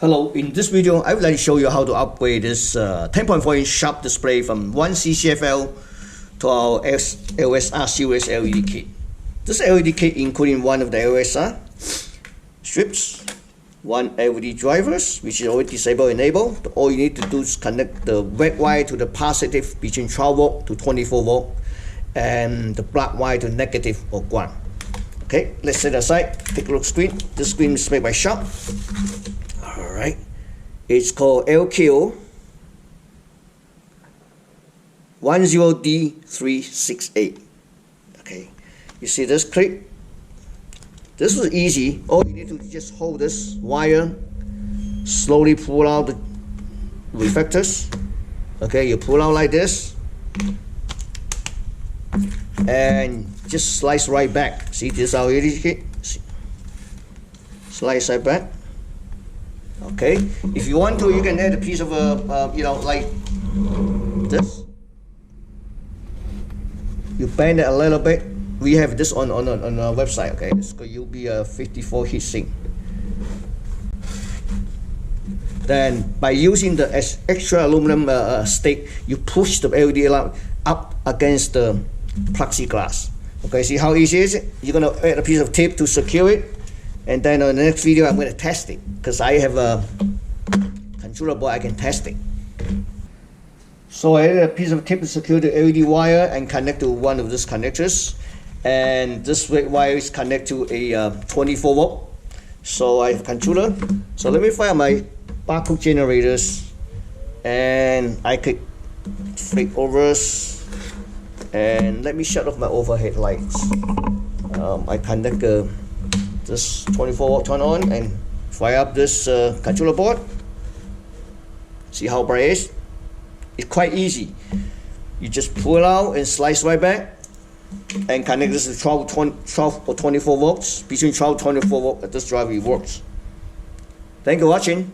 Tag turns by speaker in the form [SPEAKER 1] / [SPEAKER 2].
[SPEAKER 1] Hello, in this video I would like to show you how to upgrade this 10.4-inch Sharp display from one CCFL to our LSR series LED kit. This LED kit including one of the LSR strips, one LED drivers which is already disabled enabled. All you need to do is connect the red wire to the positive between 12 volt to 24 volt and the black wire to negative or ground. Okay, let's set aside, take a look screen. This screen is made by Sharp. Alright, it's called LQ10D368. Okay, you see this clip? This was easy. All you need to just hold this wire, slowly pull out the reflectors. Okay, you pull out like this and just slice right back. See, this is how it is. Slice right back. Okay, if you want to, you can add a piece of like this. You bend it a little bit. We have this on our website. Okay, it's going to be a 54 heat sink. Then by using the extra aluminum stick, you push the LED lamp up against the plexiglass. Okay, see how easy it is? You're going to add a piece of tape to secure it. And then on the next video, I'm going to test it because I have a controller board. I can test it. So I added a piece of tape to secure the LED wire and connect to one of these connectors. And this red wire is connected to a 24 volt. So I have a controller. So let me fire my barcode generators, and I could flip over. And let me shut off my overhead lights. I connect this 24 volt turn on and fire up this controller board. See how bright it is? It's quite easy. You just pull it out and slice right back and connect this to 12 or 24 volts. Between 12 and 24 volts, this driver works. Thank you for watching.